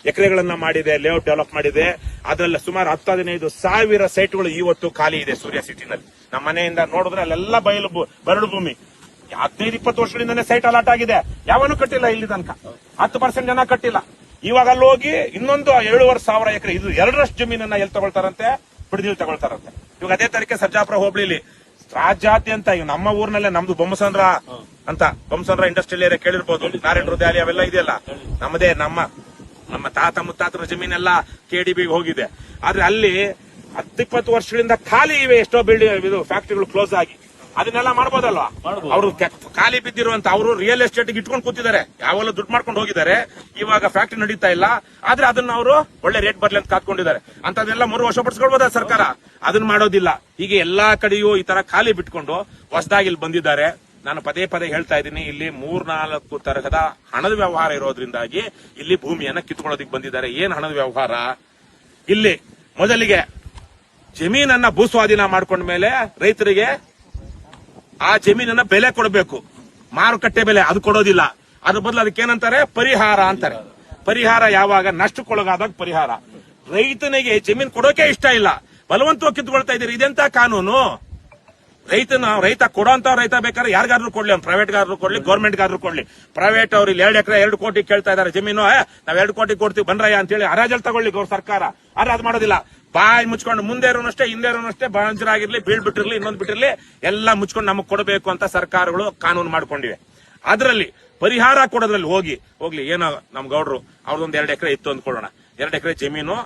ಎಕರೆಗಳನ್ನ ಮಾಡಿದೆ, layout develop ಮಾಡಿದೆ. ಅದರಲ್ಲಿ ಸುಮಾರು 10-15 ಸೈಟ್ಗಳು ಇವತ್ತು ಖಾಲಿ ಇದೆ ಸೂರ್ಯ ಸಿಟಿನಲ್ಲಿ. ನಮ್ಮ ಮನೆಯಿಂದ ನೋಡಿದ್ರೆ ಅಲ್ಲೆಲ್ಲ ಬರಡು ಭೂಮಿ. 15-20 ವರ್ಷಗಳಿಂದನೇ ಸೈಟ್ ಅಲಾಟ್ ಆಗಿದೆ, ಯಾವನು ಕಟ್ಟಿಲ್ಲ ಇಲ್ಲಿ ತನಕ. 10% ಜನ ಕಟ್ಟಿಲ್ಲ. ಇವಾಗ ಅಲ್ಲಿ ಹೋಗಿ ಇನ್ನೊಂದು 7,500 ಎಕರೆ, ಇದು 2ರಷ್ಟು ಜಮೀನನ್ನ ಎಲ್ಲಿ ತಗೊಳ್ತಾರಂತೆ, ಬಿಡದಿಲ್ ತಗೊಳ್ತಾರಂತೆ. ಇವಾಗ ಅದೇ ತರಕ್ಕೆ ಸರ್ಜಾಪುರ ಹೋಬಳಿಲಿ ರಾಜ್ಯಾದ್ಯಂತ ಈಗ ನಮ್ಮ ಊರಿನಲ್ಲೇ ನಮ್ದು ಬೊಮ್ಮಸಂದ್ರ ಅಂತ, ಬೊಮ್ಮಸಂದ್ರ ಇಂಡಸ್ಟ್ರಿಯಲ್ ಏರಿಯಾ ಕೇಳಿರ್ಬೋದು, ನಾರಾಯಣ ಹೃದಯ ಅವೆಲ್ಲ ಇದೆಯಲ್ಲ, ನಮ್ಮದೇ ನಮ್ಮ ತಾತ ಮುತ್ತಾತರ ಜಮೀನೆಲ್ಲ KDB ಹೋಗಿದೆ. ಆದ್ರೆ ಅಲ್ಲಿ 10-20 ವರ್ಷಗಳಿಂದ ಖಾಲಿ ಇವೆ ಎಷ್ಟೋ ಬಿಲ್ಡಿಂಗ್, ಇದು ಫ್ಯಾಕ್ಟರಿಗಳು ಕ್ಲೋಸ್ ಆಗಿ. ಅದನ್ನೆಲ್ಲ ಮಾಡ್ಬೋದಲ್ವಾ? ಅವರು ಖಾಲಿ ಬಿದ್ದಿರುವಂತ ಅವರು ರಿಯಲ್ ಎಸ್ಟೇಟ್ ಇಟ್ಕೊಂಡು ಕೂತಿದ್ದಾರೆ, ಯಾವೆಲ್ಲ ದುಡ್ಡು ಮಾಡ್ಕೊಂಡು ಹೋಗಿದ್ದಾರೆ. ಇವಾಗ ಫ್ಯಾಕ್ಟರಿ ನಡೀತಾ ಇಲ್ಲ, ಆದ್ರೆ ಅದನ್ನ ಅವರು ಒಳ್ಳೆ ರೇಟ್ ಬರ್ಲಿ ಅಂತ ಕಾತ್ಕೊಂಡಿದ್ದಾರೆ. ಅಂತದೆಲ್ಲ 3 ವರ್ಷ ಪಡಿಸ್ಕೊಳ್ಬೋದ ಸರ್ಕಾರ? ಅದನ್ನ ಮಾಡೋದಿಲ್ಲ. ಹೀಗೆ ಎಲ್ಲಾ ಕಡೆಯೂ ಈ ತರ ಖಾಲಿ ಬಿಟ್ಕೊಂಡು ಹೊಸದಾಗಿ ಇಲ್ಲಿ ಬಂದಿದ್ದಾರೆ. ನಾನು ಪದೇ ಹೇಳ್ತಾ ಇದ್ದೀನಿ, ಇಲ್ಲಿ 3-4 ತರಹದ ಹಣದ ವ್ಯವಹಾರ ಇರೋದ್ರಿಂದಾಗಿ ಇಲ್ಲಿ ಭೂಮಿಯನ್ನ ಕಿತ್ಕೊಳ್ಳೋದಿಕ್ ಬಂದಿದ್ದಾರೆ. ಏನ್ ಹಣದ ವ್ಯವಹಾರ? ಇಲ್ಲಿ ಮೊದಲಿಗೆ ಜಮೀನನ್ನ ಭೂಸ್ವಾಧೀನ ಮಾಡ್ಕೊಂಡ ಮೇಲೆ ರೈತರಿಗೆ ಆ ಜಮೀನನ್ನ ಬೆಲೆ ಕೊಡಬೇಕು, ಮಾರುಕಟ್ಟೆ ಬೆಲೆ. ಅದು ಕೊಡೋದಿಲ್ಲ. ಅದ್ರ ಬದಲು ಅದಕ್ಕೆ ಏನಂತಾರೆ? ಪರಿಹಾರ ಅಂತಾರೆ. ಪರಿಹಾರ ಯಾವಾಗ? ನಷ್ಟಕ್ಕೊಳಗಾದಾಗ ಪರಿಹಾರ. ರೈತನಿಗೆ ಜಮೀನು ಕೊಡೋಕೆ ಇಷ್ಟ ಇಲ್ಲ, ಬಲವಂತವಾಗಿ ಕಿತ್ಕೊಳ್ತಾ ಇದ್ದೀರಿ. ಇದೆಂತ ಕಾನೂನು? ರೈತ ಕೊಡೋಂತ ರೈತ ಬೇಕಾದ್ರೆ ಯಾರಿಗಾದ್ರೂ ಕೊಡ್ಲಿ, ಅವ್ನು ಪ್ರೈವೇಟ್ ಗಾದ್ರೂ ಕೊಡ್ಲಿ, ಗೌರ್ಮೆಂಟ್ ಗಾದ್ರೂ ಕೊಡ್ಲಿ. ಪ್ರೈವೇಟ್ ಅವ್ರು ಇಲ್ಲಿ 2 ಎಕರೆ 2 ಕೋಟಿ ಕೇಳ್ತಾ ಇದಾರೆ ಜಮೀನು, ನಾವ್ 2 ಕೋಟಿ ಕೊಡ್ತೀವಿ ಬನ್ರಯ್ಯ ಅಂತ ಹೇಳಿ ಹರಾಜಲ್ಲಿ ತಗೊಳ್ಳಿ ಸರ್ಕಾರ. ಆದ್ರೆ ಅದು ಮಾಡೋದಿಲ್ಲ. ಬಾಯಿ ಮುಚ್ಕೊಂಡು ಮುಂದೆ ಇರೋನಷ್ಟೇ ಹಿಂದೆ ಇರೋನಷ್ಟೇ, ಬಾಂಜರಾಗಿರ್ಲಿ, ಬೀಳ್ಬಿಟ್ಟಿರ್ಲಿ, ಇನ್ನೊಂದು ಬಿಟ್ಟಿರ್ಲಿ, ಎಲ್ಲ ಮುಚ್ಕೊಂಡು ನಮಗ್ ಕೊಡಬೇಕು ಅಂತ ಸರ್ಕಾರಗಳು ಕಾನೂನು ಮಾಡ್ಕೊಂಡಿವೆ. ಅದರಲ್ಲಿ ಪರಿಹಾರ ಕೊಡೋದ್ರಲ್ಲಿ ಹೋಗ್ಲಿ ಏನೋ ನಮ್ ಗೌಡ್ರು ಅವ್ರದೊಂದು 2 ಎಕರೆ ಇತ್ತು ಅಂದ್ಕೊಳ್ಳೋಣ, 2 ಎಕರೆ ಜಮೀನು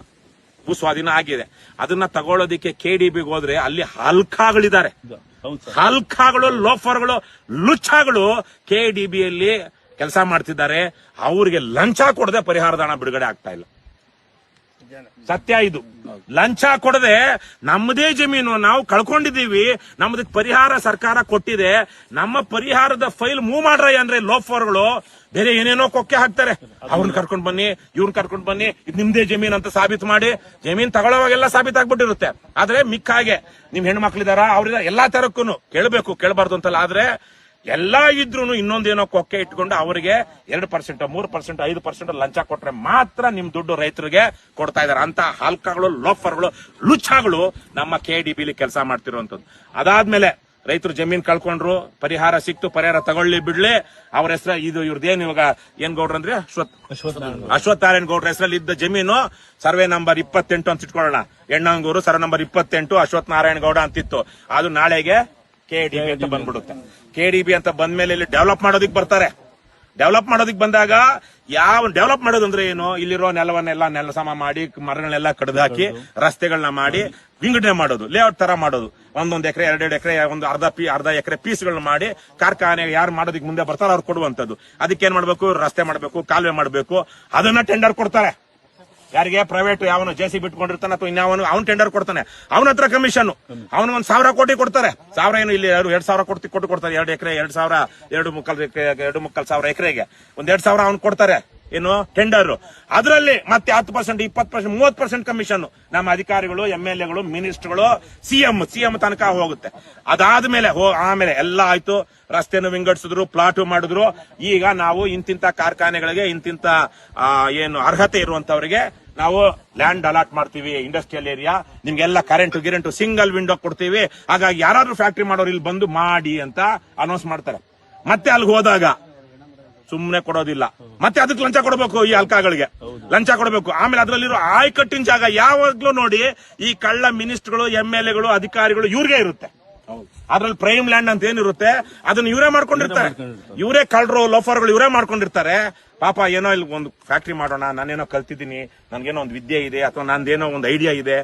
ಭೂಸ್ವಾಧೀನ ಆಗಿದೆ. ಅದನ್ನ ತಗೊಳ್ಳೋದಿಕ್ಕೆ KDBಗೆ ಹೋದ್ರೆ ಅಲ್ಲಿ ಹಲ್ಕಾಗಳಿದ್ದಾರೆ, ಹಲ್ಕಾಗಳು, ಲೋಫರ್ಗಳು, ಲುಚ್ಚಾಗಳು KDBಯಲ್ಲಿ ಕೆಲಸ ಮಾಡ್ತಿದ್ದಾರೆ. ಅವ್ರಿಗೆ ಲಂಚ ಕೊಡದೆ ಪರಿಹಾರದ ಹಣ ಬಿಡುಗಡೆ ಆಗ್ತಾ ಇಲ್ಲ. ಸತ್ಯ ಇದು. ಲಂಚ ಕೊಡದೆ ನಮ್ಮದೇ ಜಮೀನು ನಾವು ಕಳ್ಕೊಂಡಿದ್ದೀವಿ, ನಮ್ಮದಕ್ಕೆ ಪರಿಹಾರ ಸರ್ಕಾರ ಕೊಟ್ಟಿದೆ, ನಮ್ಮ ಪರಿಹಾರದ ಫೈಲ್ ಮೂವ್ ಮಾಡ್ರಯ್ಯ ಅಂದ್ರೆ ಲೋಫರ್ಗಳು ಬೇರೆ ಏನೇನೋ ಕೊಕ್ಕೆ ಹಾಕ್ತಾರೆ. ಅವ್ರನ್ನ ಕರ್ಕೊಂಡ್ ಬನ್ನಿ, ಇವ್ರನ್ನ ಕರ್ಕೊಂಡ್ ಬನ್ನಿ, ಇದು ನಿಮ್ದೇ ಜಮೀನ್ ಅಂತ ಸಾಬೀತು ಮಾಡಿ, ಜಮೀನ್ ತಗೊಳ್ಳೋವಾಗೆಲ್ಲ ಸಾಬೀತಾಗ್ಬಿಟ್ಟಿರುತ್ತೆ. ಆದ್ರೆ ಮಿಕ್ಕ ಹಾಗೆ ನಿಮ್ ಹೆಣ್ಮಕ್ಳಿದಾರ, ಅವ್ರಿಂದ ಎಲ್ಲಾ ತರಕ್ಕೂ ಕೇಳಬೇಕು, ಕೇಳಬಾರ್ದು ಅಂತಲ್ಲ. ಆದ್ರೆ ಎಲ್ಲಾ ಇದ್ರೂ ಇನ್ನೊಂದೇನೋ ಕೊಕ್ಕೆ ಇಟ್ಕೊಂಡು ಅವರಿಗೆ 2%, 3%, 5% ಲಂಚ ಕೊಟ್ರೆ ಮಾತ್ರ ನಿಮ್ ದುಡ್ಡು ರೈತರಿಗೆ ಕೊಡ್ತಾ ಇದಾರೆ. ಅಂತ ಹಲ್ಕಗಳು, ಲೋಫರ್ಗಳು, ಲುಚ್ಚಾಗಳು ನಮ್ಮ KDBಲಿ ಕೆಲಸ ಮಾಡ್ತಿರುವಂತದ್ದು. ಅದಾದ್ಮೇಲೆ ರೈತರು ಜಮೀನ್ ಕಳ್ಕೊಂಡ್ರು, ಪರಿಹಾರ ಸಿಕ್ತು, ಪರಿಹಾರ ತಗೊಳ್ಳಿ ಬಿಡ್ಲಿ, ಅವ್ರ ಹೆಸರ ಇದು ಇವ್ರದೇನು ಇವಾಗ ಏನ್ ಗೌಡ್ರ ಅಂದ್ರೆ ಅಶ್ವತ್ಥನಾರಾಯಣ ಗೌಡ್ರ ಹೆಸರಲ್ಲಿ ಇದ್ದ ಜಮೀನು ಸರ್ವೆ ನಂಬರ್ 28 ಅಂತ ಇಟ್ಕೊಳ್ಳೋಣ. ಎಣ್ಣಂಗೂರು ಸರ್ವೆ ನಂಬರ್ 28 ಅಶ್ವತ್ಥನಾರಾಯಣ ಗೌಡ ಅಂತಿತ್ತು. ಅದು ನಾಳೆಗೆ KDB ಅಂತ ಬಂದ್ಬಿಡುತ್ತೆ. KDB ಅಂತ ಬಂದ್ಮೇಲೆ ಇಲ್ಲಿ ಡೆವಲಪ್ ಮಾಡೋದಿಕ್ ಬರ್ತಾರೆ. ಡೆವಲಪ್ ಮಾಡೋದಿಕ್ ಬಂದಾಗ ಯಾವ ಡೆವಲಪ್ ಮಾಡೋದಂದ್ರೆ ಏನು? ಇಲ್ಲಿರೋ ನೆಲವನ್ನೆಲ್ಲ ನೆಲಸಮ ಮಾಡಿ, ಮರಗಳನ್ನೆಲ್ಲ ಕಡ್ದು ಹಾಕಿ, ರಸ್ತೆಗಳನ್ನ ಮಾಡಿ ವಿಂಗಡಣೆ ಮಾಡೋದು, ಲೇಔಟ್ ತರ ಮಾಡೋದು. 1 ಎಕರೆ 2 ಎಕರೆ, ಒಂದು ಅರ್ಧ ಎಕರೆ ಪೀಸ್ಗಳನ್ನ ಮಾಡಿ ಕಾರ್ಖಾನೆ ಯಾರು ಮಾಡೋದಿಕ್ ಮುಂದೆ ಬರ್ತಾರೋ ಅವ್ರು ಕೊಡುವಂತದ್ದು. ಅದಕ್ಕೇನ್ ಮಾಡ್ಬೇಕು? ರಸ್ತೆ ಮಾಡ್ಬೇಕು, ಕಾಲುವೆ ಮಾಡ್ಬೇಕು. ಅದನ್ನ ಟೆಂಡರ್ ಕೊಡ್ತಾರೆ. ಯಾರಿಗೆ? ಪ್ರೈವೇಟ್ ಯಾವನು JCB ಬಿಟ್ಕೊಂಡಿರ್ತಾನೆ ಅಥವಾ ಇನ್ಯಾವನು ಅವ್ನು ಟೆಂಡರ್ ಕೊಡ್ತಾನೆ, ಅವನ ಹತ್ರ ಕಮಿಷನ್. ಅವನು 1,000 ಕೋಟಿ ಕೊಡ್ತಾರೆ. 1000 ಏನು ಇಲ್ಲಿ 2,000 ಕೊಟ್ಟು ಕೊಡ್ತಾರೆ. 2 ಎಕರೆ 2,000, 2,500 ಎಕರೆಗೆ 1,200 ಅವ್ನು ಕೊಡ್ತಾರೆ. ಏನು ಟೆಂಡರ್? ಅದರಲ್ಲಿ ಮತ್ತೆ 10%, 20%, 30% ಕಮಿಷನ್ ನಮ್ಮ ಅಧಿಕಾರಿಗಳು, MLAಗಳು, ಮಿನಿಸ್ಟರ್ಗಳು, CM ತನಕ ಹೋಗುತ್ತೆ. ಅದಾದ್ಮೇಲೆ ಆಮೇಲೆ ಎಲ್ಲ ಆಯ್ತು, ರಸ್ತೆಯನ್ನು ವಿಂಗಡಿಸಿದ್ರು, ಪ್ಲಾಟ್ ಮಾಡಿದ್ರು. ಈಗ ನಾವು ಇಂತಿಂತ ಕಾರ್ಖಾನೆಗಳಿಗೆ, ಇಂತಿಂತ ಏನು ಅರ್ಹತೆ ಇರುವಂತವರಿಗೆ ನಾವು ಲ್ಯಾಂಡ್ ಅಲಾಟ್ ಮಾಡ್ತೀವಿ, ಇಂಡಸ್ಟ್ರಿಯಲ್ ಏರಿಯಾ, ನಿಮ್ಗೆಲ್ಲ ಕರೆಂಟ್ ಸಿಂಗಲ್ ವಿಂಡೋ ಕೊಡ್ತೀವಿ. ಹಾಗಾಗಿ ಯಾರಾದ್ರೂ ಫ್ಯಾಕ್ಟರಿ ಮಾಡೋರು ಇಲ್ಲಿ ಬಂದು ಮಾಡಿ ಅಂತ ಅನೌನ್ಸ್ ಮಾಡ್ತಾರೆ. ಮತ್ತೆ ಅಲ್ಲಿಗೆ ಹೋದಾಗ ಸುಮ್ನೆ ಕೊಡೋದಿಲ್ಲ, ಮತ್ತೆ ಅದಕ್ಕೆ ಲಂಚ ಕೊಡಬೇಕು. ಈ ಅಲ್ಕಾಗಳಿಗೆ ಲಂಚ ಕೊಡಬೇಕು. ಆಮೇಲೆ ಅದರಲ್ಲಿರೋ ಆಯ್ಕಟ್ಟಿನ ಜಾಗ ಯಾವಾಗ್ಲೂ ನೋಡಿ ಈ ಕಳ್ಳ ಮಿನಿಸ್ಟರ್ಗಳು, MLAಗಳು, ಅಧಿಕಾರಿಗಳು ಇವ್ರಿಗೆ ಇರುತ್ತೆ. ಅದ್ರಲ್ಲಿ ಪ್ರೈಮ್ ಲ್ಯಾಂಡ್ ಅಂತ ಏನಿರುತ್ತೆ ಅದನ್ನ ಇವರೇ ಮಾಡ್ಕೊಂಡಿರ್ತಾರೆ. ಇವರೇ ಕಳ್ಳರು, ಲೋಫರ್ಗಳು ಇವರೇ ಮಾಡ್ಕೊಂಡಿರ್ತಾರೆ. ಪಾಪ ಏನೋ ಇಲ್ಲಿ ಒಂದು ಫ್ಯಾಕ್ಟರಿ ಮಾಡೋಣ, ನಾನೇನೋ ಕಲ್ತಿದ್ದೀನಿ, ನನ್ಗೇನೋ ಒಂದು ವಿದ್ಯೆ ಇದೆ, ಅಥವಾ ನಂದೇನೋ ಒಂದು ಐಡಿಯಾ ಇದೆ,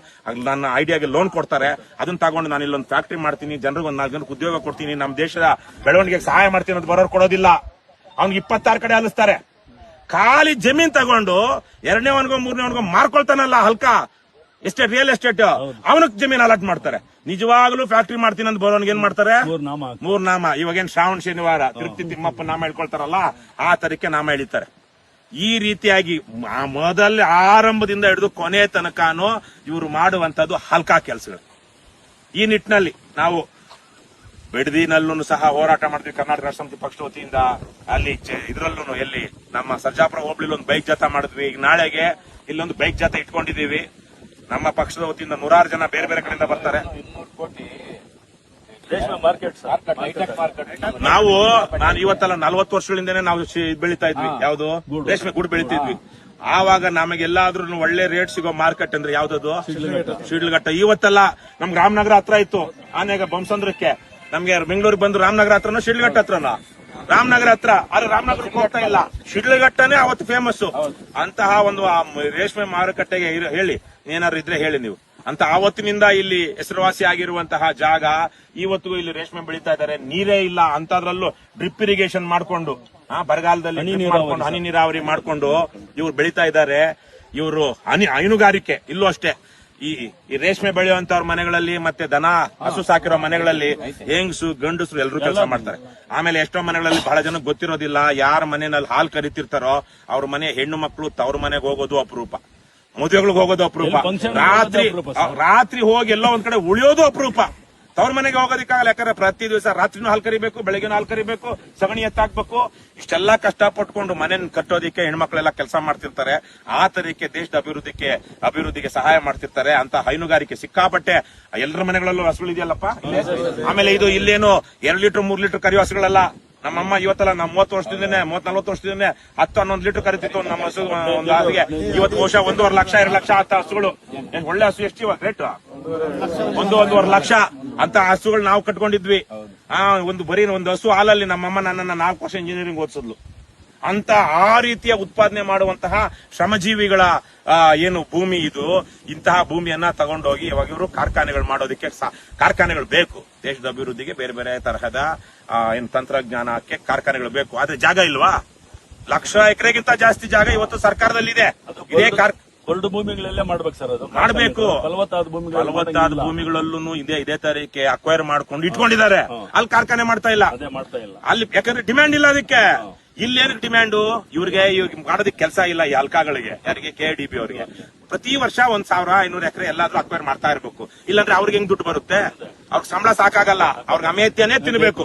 ನನ್ನ ಐಡಿಯಾಗೆ ಲೋನ್ ಕೊಡ್ತಾರೆ. ಅದನ್ನ ತಗೊಂಡು ನಾನು ಇಲ್ಲೊಂದು ಫ್ಯಾಕ್ಟರಿ ಮಾಡ್ತೀನಿ, ಜನರಿಗೆ ಒಂದು 4 ಜನಕ್ಕೆ ಉದ್ಯೋಗ ಕೊಡ್ತೀನಿ, ನಮ್ಮ ದೇಶದ ಬೆಳವಣಿಗೆಗೆ ಸಹಾಯ ಮಾಡ್ತೀನಿ ಅಂತ ಬರೋರು ಕೊಡೋದಿಲ್ಲ. ಅವ್ನಿಗೆ 26 ಕಡೆ ಅಲಿಸ್ತಾರೆ. ಖಾಲಿ ಜಮೀನ್ ತಗೊಂಡು 2ನೇವನ್ಗೋ 3ನೇವನ್ಗೋ ಮಾರ್ಕೊಳ್ತಾನಲ್ಲ ಹಲ್ಕ ಎಸ್ಟೇಟ್, ರಿಯಲ್ ಎಸ್ಟೇಟ್, ಅವನಕ್ ಜಮೀನ್ ಅಲಾಟ್ ಮಾಡ್ತಾರೆ. ನಿಜವಾಗ್ಲೂ ಫ್ಯಾಕ್ಟರಿ ಮಾಡ್ತೀನಿ ಅಂತ ಬರೋನ್ಗೆ ಏನ್ ಮಾಡ್ತಾರೆ? 3 ನಾಮ. ಇವಾಗೇನ್ ಶ್ರಾವಣ ಶನಿವಾರ ತಿರುಪ್ತಿ ತಿಮ್ಮಪ್ಪ ನಾಮ ಹೇಳ್ಕೊಳ್ತಾರಲ್ಲ, ಆ ತರಕ್ಕೆ ನಾಮ ಎಳಿತಾರೆ. ಈ ರೀತಿಯಾಗಿ ಮೊದಲ ಆರಂಭದಿಂದ ಹಿಡಿದು ಕೊನೆ ತನಕನೂ ಇವರು ಮಾಡುವಂತದ್ದು ಹಲ್ಕ ಕೆಲಸಗಳು. ಈ ನಿಟ್ಟಿನಲ್ಲಿ ನಾವು ಬಿಡದಿನಲ್ಲೂ ಸಹ ಹೋರಾಟ ಮಾಡ್ತೀವಿ ಕರ್ನಾಟಕ ರಾಷ್ಟ್ರ ಸಮಿತಿ ಪಕ್ಷದ ವತಿಯಿಂದ. ಅಲ್ಲಿ ಇದ್ರಲ್ಲೂ ಎಲ್ಲಿ ನಮ್ಮ ಸರ್ಜಾಪುರ ಹೋಬಳಿಲಿ ಒಂದು ಬೈಕ್ ಜಾಥಾ ಮಾಡಿದ್ವಿ. ಈಗ ನಾಳೆಗೆ ಇಲ್ಲೊಂದು ಬೈಕ್ ಜಾಥಾ ಇಟ್ಕೊಂಡಿದೀವಿ. ನಮ್ಮ ಪಕ್ಷದ ವತಿಯಿಂದ 100 ಜನ ಬೇರೆ ಬೇರೆ ಕಡೆಯಿಂದ ಬರ್ತಾರೆ. ನಾನು ಇವತ್ತಲ್ಲ 40 ವರ್ಷಗಳಿಂದನೇ ನಾವು ಬೆಳೀತಾ ಇದ್ವಿ. ಯಾವ್ದು ರೇಷ್ಮೆ ಗೂಡು ಬೆಳಿತಿದ್ವಿ. ಆವಾಗ ನಮಗೆಲ್ಲಾದ್ರೂ ಒಳ್ಳೆ ರೇಟ್ ಸಿಗೋ ಮಾರ್ಕೆಟ್ ಅಂದ್ರೆ ಯಾವ್ದದು? ಶಿಡ್ಲಘಟ್ಟ. ಇವತ್ತೆಲ್ಲ ನಮ್ಗೆ ರಾಮನಗರ ಹತ್ರ ಇತ್ತು, ಆನೆಗ ಬೊಮ್ಮಸಂದ್ರಕ್ಕೆ. ನಮ್ಗೆ ಬೆಂಗಳೂರಿಗೆ ಬಂದು ರಾಮನಗರ ಹತ್ರನೋ ಶಿಡ್ಲಘಟ್ಟ ಹತ್ರನೋ? ರಾಮನಗರ ಹತ್ರ. ಆದ್ರೆ ರಾಮನಗರಕ್ಕೆ ಹೋಗ್ತಾ ಇಲ್ಲ, ಶಿಡ್ಲಘಟ್ಟನೇ ಅವತ್ತು ಫೇಮಸ್. ಅಂತಹ ಒಂದು ರೇಷ್ಮೆ ಮಾರುಕಟ್ಟೆಗೆ ಹೇಳಿ ಏನಾದ್ರು ಇದ್ರೆ ಹೇಳಿ ನೀವು. ಅಂತ ಆವತ್ತಿನಿಂದ ಇಲ್ಲಿ ಹೆಸರುವಾಸಿ ಆಗಿರುವಂತಹ ಜಾಗ ಇವತ್ತಿಗೂ ಇಲ್ಲಿ ರೇಷ್ಮೆ ಬೆಳೀತಾ ಇದ್ದಾರೆ. ನೀರೇ ಇಲ್ಲ ಅಂತದ್ರಲ್ಲೂ ಡ್ರಿಪ್ ಇರಿಗೇಷನ್ ಮಾಡ್ಕೊಂಡು, ಬರಗಾಲದಲ್ಲಿ ಹನಿ ನೀರಾವರಿ ಮಾಡ್ಕೊಂಡು ಇವ್ರು ಬೆಳೀತಾ ಇದ್ದಾರೆ. ಇವರು ಹೈನುಗಾರಿಕೆ ಇಲ್ಲೂ ಅಷ್ಟೇ. ಈ ರೇಷ್ಮೆ ಬೆಳೆಯುವಂತವ್ರ ಮನೆಗಳಲ್ಲಿ ಮತ್ತೆ ದನ ಹಸು ಸಾಕಿರೋ ಮನೆಗಳಲ್ಲಿ ಹೆಂಗಸು ಗಂಡಸರು ಎಲ್ಲರೂ ಕೆಲಸ ಮಾಡ್ತಾರೆ. ಆಮೇಲೆ ಎಷ್ಟೋ ಮನೆಗಳಲ್ಲಿ ಬಹಳ ಜನ ಗೊತ್ತಿರೋದಿಲ್ಲ, ಯಾರ ಮನೆಯಲ್ಲಿ ಹಾಲು ಕರಿತಿರ್ತಾರೋ ಅವ್ರ ಮನೆ ಹೆಣ್ಣು ಮಕ್ಕಳು ತವ್ರ ಮನೆಗೆ ಹೋಗೋದು ಅಪರೂಪ, ಮದುವೆಗಳಿಗೆ ಹೋಗೋದು ಅಪರೂಪ, ರಾತ್ರಿ ಹೋಗಿ ಎಲ್ಲೋ ಒಂದ್ ಕಡೆ ಉಳಿಯೋದು ಅಪರೂಪ. ತವ್ರ ಮನೆಗೆ ಹೋಗೋದಕ್ಕಾಗಲ್ಲ, ಯಾಕಂದ್ರೆ ಪ್ರತಿ ದಿವಸ ರಾತ್ರಿನೂ ಹಾಲು ಕರಿಬೇಕು, ಬೆಳಗ್ಗೆನೂ ಹಾಲು ಕರಿಬೇಕು, ಸಗಣಿ ಎತ್ತಾಕ್ಬೇಕು. ಇಷ್ಟೆಲ್ಲಾ ಕಷ್ಟ ಪಟ್ಕೊಂಡು ಮನೆ ಕಟ್ಟೋದಿಕ್ಕೆ ಹೆಣ್ಮಕ್ಳೆಲ್ಲ ಕೆಲಸ ಮಾಡ್ತಿರ್ತಾರೆ. ಆ ತರಕ್ಕೆ ದೇಶದ ಅಭಿವೃದ್ಧಿಗೆ ಸಹಾಯ ಮಾಡ್ತಿರ್ತಾರೆ. ಅಂತ ಹೈನುಗಾರಿಕೆ ಸಿಕ್ಕಾಪಟ್ಟೆ ಎಲ್ಲರ ಮನೆಗಳಲ್ಲೂ ಹಸುಗಳಿದೆಯಲ್ಲಪ್ಪ. ಆಮೇಲೆ ಇದು ಇಲ್ಲೇನು 2 ಲೀಟರ್ 3 ಲೀಟರ್ ಕರಿಯೋ ಹಸುಗಳಲ್ಲ. ನಮ್ಮಮ್ಮ ಇವತ್ತಲ್ಲ, ನಮ್ಮ 30 ವರ್ಷದಿಂದನೇ 30-40 ವರ್ಷದಿಂದನೇ 10-11 ಲೀಟರ್ ಕರಿತಿತ್ತು ನಮ್ಮ ಹಸು ಒಂದು ಹಾಲಿಗೆ. ಇವತ್ತು ಬಹುಶಃ 1.5 ಲಕ್ಷ 2 ಲಕ್ಷ ಆತ ಹಸುಗಳು. ಒಳ್ಳೆ ಹಸು ಎಷ್ಟು ಇವಾಗ ರೇಟ್? 1.5 ಲಕ್ಷ ಅಂತ ಹಸುಗಳು ನಾವು ಕಟ್ಕೊಂಡಿದ್ವಿ. ಬರೀ ಒಂದು ಹಸು ಹಾಲಲ್ಲಿ ನಮ್ಮಮ್ಮ ನನ್ನನ್ನ 4 ವರ್ಷ ಇಂಜಿನಿಯರಿಂಗ್ ಓದಿಸಿದ್ಲು. ಅಂತ ಆ ರೀತಿಯ ಉತ್ಪಾದನೆ ಮಾಡುವಂತಹ ಶ್ರಮಜೀವಿಗಳ ಏನು ಭೂಮಿ ಇದು. ಇಂತಹ ಭೂಮಿಯನ್ನ ತಗೊಂಡೋಗಿ ಇವಾಗ ಇವರು ಕಾರ್ಖಾನೆಗಳು ಮಾಡೋದಕ್ಕೆ ಕಾರ್ಖಾನೆಗಳು ಬೇಕು. ದೇಶದ ಅಭಿವೃದ್ಧಿಗೆ ಬೇರೆ ಬೇರೆ ತರಹದ ಏನು ತಂತ್ರಜ್ಞಾನಕ್ಕೆ ಕಾರ್ಖಾನೆಗಳು ಬೇಕು. ಆದ್ರೆ ಜಾಗ ಇಲ್ವಾ? 1,00,000 ಎಕರೆಗಿಂತ ಜಾಸ್ತಿ ಜಾಗ ಇವತ್ತು ಸರ್ಕಾರದಲ್ಲಿದೆ. ಇದೇ ಹೊರಡು ಭೂಮಿಗಳಲ್ಲೇ ಮಾಡ್ಬೇಕು ಸರ್. ಅದು ಮಾಡಬೇಕು. ಫಲವತ್ತಾದ ಭೂಮಿಗಳಲ್ಲೂ ಇದೇ ತರಕ್ಕೆ ಅಕ್ವೈರ್ ಮಾಡ್ಕೊಂಡು ಇಟ್ಕೊಂಡಿದ್ದಾರೆ. ಅಲ್ಲಿ ಕಾರ್ಖಾನೆ ಮಾಡ್ತಾ ಇಲ್ಲ. ಅಲ್ಲಿ ಯಾಕಂದ್ರೆ ಡಿಮ್ಯಾಂಡ್ ಇಲ್ಲ ಅದಕ್ಕೆ. ಇಲ್ಲೇನಕ್ಕೆ ಡಿಮ್ಯಾಂಡು? ಇವ್ರಿಗೆ ಮಾಡೋದಕ್ಕೆ ಕೆಲಸ ಇಲ್ಲ. ಈ ಅಲ್ಕಾಗಳಿಗೆ, ಯಾರಿಗೆ? KDB ಅವರಿಗೆ ಪ್ರತಿ ವರ್ಷ 1,500 ಎಕರೆ ಎಲ್ಲಾದ್ರೂ ಅಕ್ವೈರ್ ಮಾಡ್ತಾ ಇರ್ಬೇಕು. ಇಲ್ಲಾಂದ್ರೆ ಅವ್ರಿಗೆ ಹೆಂಗ್ ದುಡ್ಡು ಬರುತ್ತೆ? ಅವ್ರಿಗೆ ಸಂಬಳ ಸಾಕಾಗಲ್ಲ. ಅವ್ರಿಗೆ ಅಮೇಧ್ಯನೇ ತಿನ್ಬೇಕು.